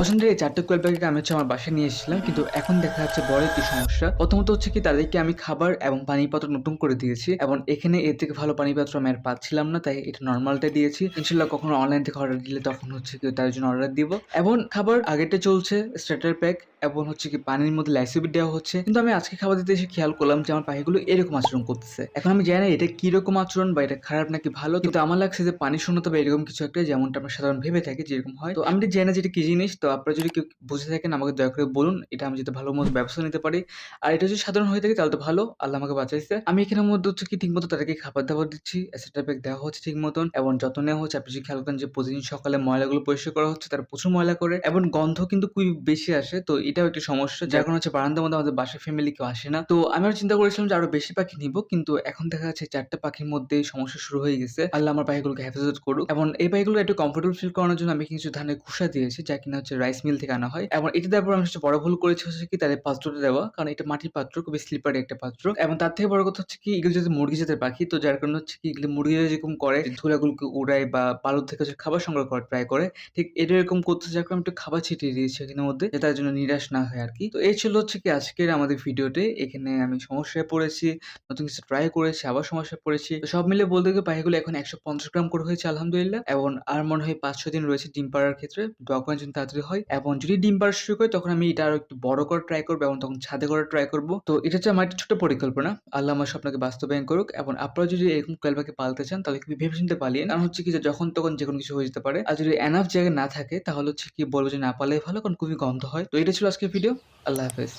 পছন্দের এই ৪ টা কোয়েল পাখিকে আমি হচ্ছে আমার বাসায় নিয়ে এসেছিলাম। কিন্তু এখন দেখা যাচ্ছে বড় একটি সমস্যা। প্রথমত হচ্ছে কি তাদেরকে আমি খাবার এবং পানির পাত্র নতুন করে দিয়েছি এবং এখানে এর থেকে ভালো পানির পাত্র আমি আর পাচ্ছিলাম না। তাই এটা নরমালটা দিয়েছি। ইনশাআল্লাহ কখনো অনলাইন থেকে অর্ডার দিলে তখন হচ্ছে কি তাদের জন্য অর্ডার দিব। এবং খাবার আগেরটা চলছে স্টার্টার প্যাক এবং হচ্ছে কি পানির মধ্যে লাইসোবিট দেওয়া হচ্ছে। কিন্তু আমি আজকে খাবার দিতে এসে খেয়াল করলাম যে আমার পাখিগুলো এরকম আচরণ করতেছে। এখন আমি জানি না এটা কিরকম আচরণ বা এটা খারাপ নাকি ভালো। কিন্তু আমার লাগছে যে পানি শূন্যতা বা এরকম কিছু একটা যেমনটা আমরা সাধারণ ভেবে থাকি যেরকম হয়। তো আমি ঠিক জানি না যে এটা কি জিনিস। তো আপনারা যদি কেউ বুঝে থাকেন আমাকে দয়া করে বলুন। এটা আমি যাতে ভালো মতো ব্যবস্থা নিতে পারি। আর এটা যদি সাধারণ হয়ে থাকে তাহলে তো ভালো। আল্লাহ আমাকে বাঁচাইছে। আমি এখানের মধ্যে হচ্ছে কি ঠিকমতো তাদেরকে খাবার-দাবার দিচ্ছি। এসেট্রা প্যাক দেওয়া হচ্ছে ঠিক মতন এবং যত্ন নেওয়া হচ্ছে। আপনি যদি খেয়াল করেন যে প্রতিদিন সকালে ময়লাগুলো পরিষ্কার করা হচ্ছে। তারা প্রচুর ময়লা করে এবং গন্ধ কিন্তু খুবই বেশি আসে। তো এটাও একটি সমস্যা। যার কারণে হচ্ছে বারান্দার মধ্যে আমাদের বাসার ফ্যামিলি কেউ আসে না। তো আমি আরো চিন্তা করেছিলাম যে আরো বেশি পাখি নিবো। কিন্তু এখন দেখা যাচ্ছে ৪ টা পাখির মধ্যেই সমস্যা শুরু হয়ে গেছে। আল্লাহ আমার পাখিগুলোকে হেফাজত করুক এবং এই পাখিগুলো একটু কমফোর্টেবল ফিল করানোর জন্য আমি কিছু ধানের খোসা দিয়েছি যা কিনা হচ্ছে রাইস মিল থেকে আনা হয় এবং এটা দেওয়ার পর আমি সবচেয়ে বড় ভুল করেছি হচ্ছে কি তাদের পাত্রটা দেওয়া। কারণ এটা মাটির পাত্র, খুবই স্লিপারি একটা পাত্র এবং তার থেকে বড় কথা হচ্ছে কি এগুলো যেহেতু মুরগি জাতের পাখি তো যার কারণে হচ্ছে কি এগুলো মুরগিরা যেরকম করে ধুলাগুলোকে উড়ায় বা বালুর থেকে হচ্ছে খাবার সংগ্রহ করার ট্রাই করে। ঠিক এটা এরকম করতেছে যার কারণে আমি একটু খাবার ছিটিয়ে দিয়েছি এখানের মধ্যে যাতে তার জন্য নিরাশ না হয় আরকি। তো এই ছিল হচ্ছে কি আজকের আমাদের ভিডিওতে। এখানে আমি সমস্যায় পড়েছি, নতুন কিছু ট্রাই করেছি, আবার সমস্যায় পড়েছি। তো সব মিলিয়ে বলতে গেলে পাখিগুলো এখন ১৫০ গ্রাম করে হয়েছে আলহামদুলিল্লাহ এবং আর মনে হয় ৫-৬ দিন রয়েছে ডিম পাড়ার ক্ষেত্রে। দোয়া করেন যেন তাড়াতাড়ি হয় এবং যদি ডিম পাড়া শুরু করে তখন আমি এটা আরো একটু বড় করার ট্রাই করব এবং তখন ছাদে করার ট্রাই করব। তো এটা হচ্ছে আমার একটা ছোট্ট পরিকল্পনা। আল্লাহ আমার স্বপ্নকে বাস্তবায়ন করুক এবং আপনারা যদি এরকম কোয়েল পাখি পালতে চান তাহলে খুবই ভেবেচিন্তে পালিয়েন। কারণ হচ্ছে কি যে যখন তখন যেকোনো কিছু হয়ে যেতে পারে। আর যদি এনাফ জায়গা না থাকে তাহলে হচ্ছে কি বলব যে না পালাই ভালো কারণ খুবই গন্ধ হয়। তো এটা ছিল আজকের ভিডিও। আল্লাহ হাফেজ।